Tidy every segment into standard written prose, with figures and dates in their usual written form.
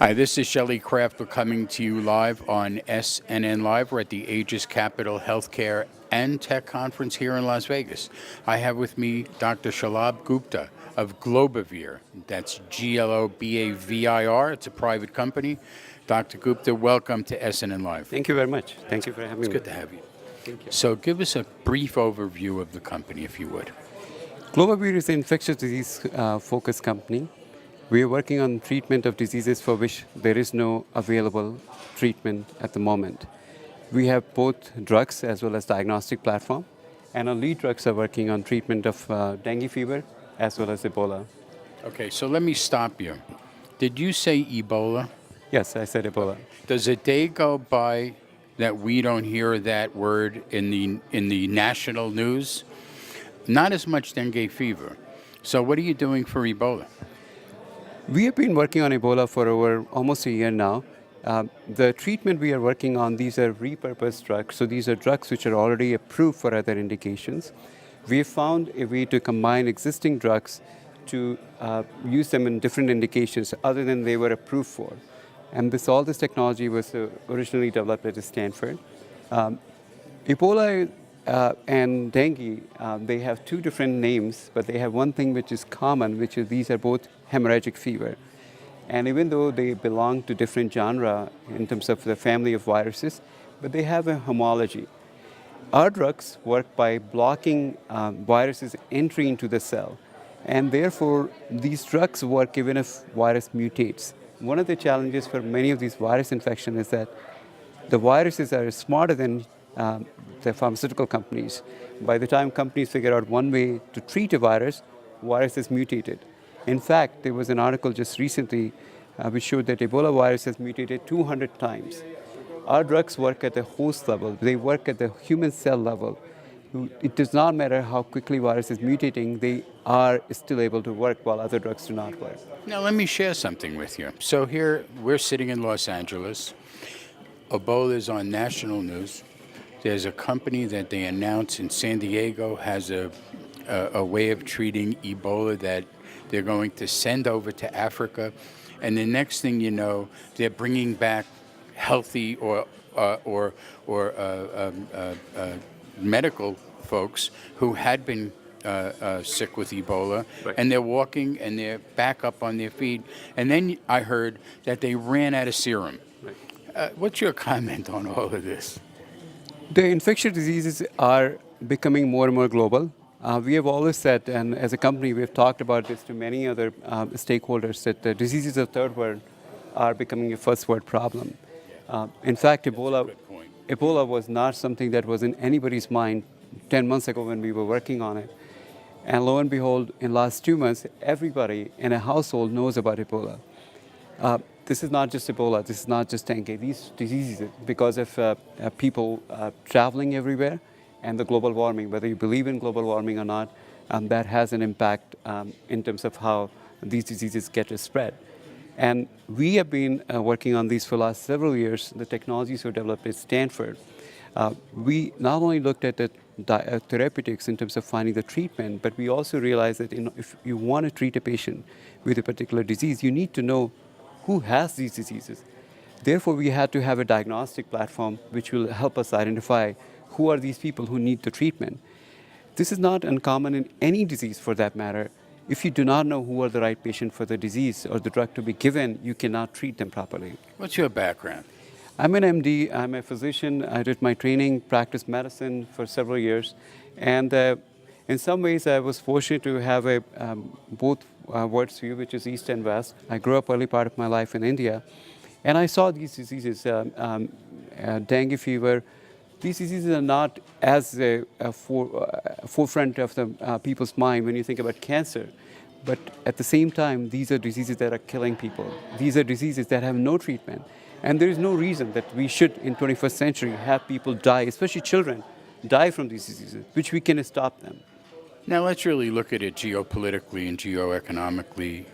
Hi, this is Shelley Kraft. We're coming to you live on SNNLive. We're at the Aegis Capital Healthcare and Tech Conference here in Las Vegas. I have with me Dr. Shalabh Gupta of Globavir. That's Globavir. It's a private company. Dr. Gupta, welcome to SNNLive. Thank you very much. Thank you for having me. It's good to have you. Thank you. So give us a brief overview of the company, if you would. Globavir is an infectious disease focused company. We are working on treatment of diseases for which there is no available treatment at the moment. We have both drugs as well as diagnostic platform, and our lead drugs are working on treatment of dengue fever as well as Ebola. Okay, so let me stop you. Did you say Ebola? Yes, I said Ebola. Does a day go by that we don't hear that word in the national news? Not as much dengue fever. So what are you doing for Ebola? We have been working on Ebola for over almost a year now. The treatment we are working on, these are repurposed drugs. So these are drugs which are already approved for other indications. We have found a way to combine existing drugs to use them in different indications other than they were approved for. And all this technology was originally developed at Stanford. Ebola and dengue, they have two different names, but they have one thing which is common, which is these are both hemorrhagic fever. And even though they belong to different genera in terms of the family of viruses, but they have a homology. Our drugs work by blocking viruses entry into the cell. And therefore, these drugs work even if virus mutates. One of the challenges for many of these virus infections is that the viruses are smarter than the pharmaceutical companies. By the time companies figure out one way to treat a virus is mutated. In fact, there was an article just recently which showed that Ebola virus has mutated 200 times. Our drugs work at the host level. They work at the human cell level. It does not matter how quickly virus is mutating, they are still able to work while other drugs do not work. Now let me share something with you. So here we're sitting in Los Angeles. Ebola is on national news. There's a company that they announced in San Diego has a way of treating Ebola that they're going to send over to Africa. And the next thing you know, they're bringing back healthy or medical folks who had been sick with Ebola, right. And they're walking and they're back up on their feet. And then I heard that they ran out of serum. Right. What's your comment on all of this? The infectious diseases are becoming more and more global. We have always said, and as a company, we have talked about this to many other stakeholders, that the diseases of third world are becoming a first world problem. In fact, Ebola was not something that was in anybody's mind 10 months ago when we were working on it. And lo and behold, in the last 2 months, everybody in a household knows about Ebola. This is not just Ebola, this is not just dengue. These diseases, because of people traveling everywhere and the global warming, whether you believe in global warming or not, that has an impact in terms of how these diseases get spread. And we have been working on these for the last several years. The technologies were developed at Stanford. We not only looked at the therapeutics in terms of finding the treatment, but we also realized that if you want to treat a patient with a particular disease, you need to know who has these diseases. Therefore, we had to have a diagnostic platform which will help us identify who are these people who need the treatment. This is not uncommon in any disease for that matter. If you do not know who are the right patient for the disease or the drug to be given, you cannot treat them properly. What's your background? I'm an MD, I'm a physician. I did my training, practiced medicine for several years. And in some ways, I was fortunate to have both worlds view, which is East and West. I grew up early part of my life in India. And I saw these diseases, dengue fever. These diseases are not as a forefront of the people's mind when you think about cancer. But at the same time, these are diseases that are killing people. These are diseases that have no treatment. And there is no reason that we should, in 21st century, have people die, especially children, die from these diseases, which we can stop them. Now let's really look at it geopolitically and geoeconomically.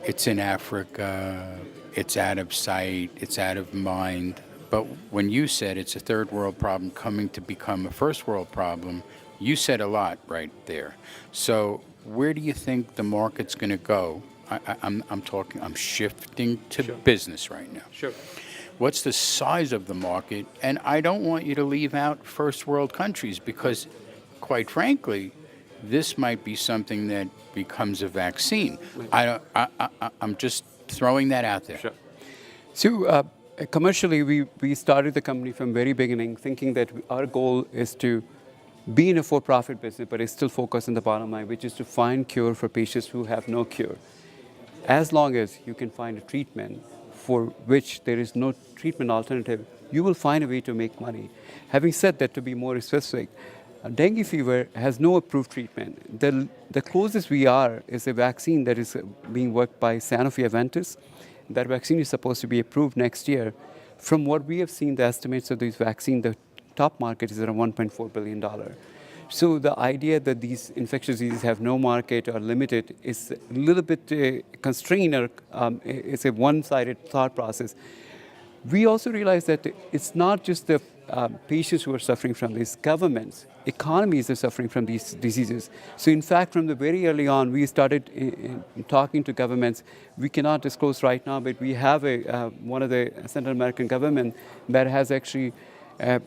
It's in Africa, it's out of sight, it's out of mind. But when you said it's a third world problem coming to become a first world problem, you said a lot right there. So where do you think the market's going to go I'm shifting to Sure. business right now. Sure. What's the size of the market? And I don't want you to leave out first world countries because, quite frankly, this might be something that becomes a vaccine. I'm just throwing that out there. Sure. So commercially, we started the company from very beginning thinking that our goal is to be in a for-profit business, but it's still focused on the bottom line, which is to find cure for patients who have no cure. As long as you can find a treatment for which there is no treatment alternative, you will find a way to make money. Having said that, to be more specific, dengue fever has no approved treatment. The closest we are is a vaccine that is being worked by Sanofi Aventis. That vaccine is supposed to be approved next year. From what we have seen, the estimates of this vaccine, the top market is around $1.4 billion. So the idea that these infectious diseases have no market or limited is a little bit constrained, or it's a one-sided thought process. We also realize that it's not just the patients who are suffering from these. Governments, economies are suffering from these diseases. So in fact, from the very early on, we started talking to governments. We cannot disclose right now, but we have one of the Central American government that has actually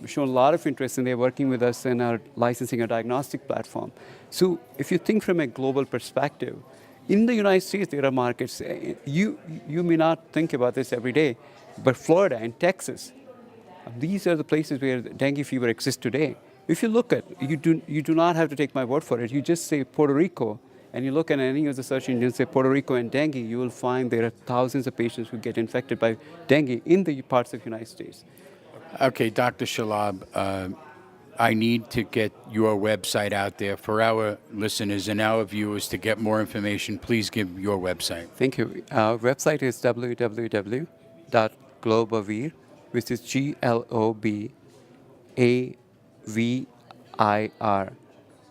shown a lot of interest, and they're working with us in our licensing a diagnostic platform. So if you think from a global perspective, in the United States, there are markets. You may not think about this every day, but Florida and Texas, these are the places where dengue fever exists today. If you look at, you do not have to take my word for it. You just say Puerto Rico, and you look at any of the search engines, say Puerto Rico and dengue, you will find there are thousands of patients who get infected by dengue in the parts of the United States. Okay, Dr. Shalabh, I need to get your website out there for our listeners and our viewers to get more information. Please give your website. Thank you. Our website is www.globavir, which is Globavir.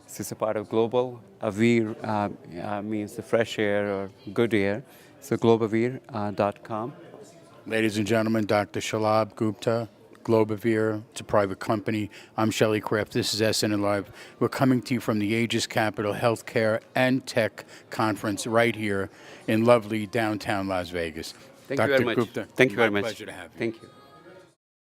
This is a part of global. Avir means the fresh air or good air. So globavir.com. Ladies and gentlemen, Dr. Shalabh Gupta, Globavir, it's a private company. I'm Shelley Kraft. This is SNNLive. We're coming to you from the Aegis Capital Healthcare and Tech Conference right here in lovely downtown Las Vegas. Thank you very much. Gupta, Thank you very much. Pleasure to have you. Thank you.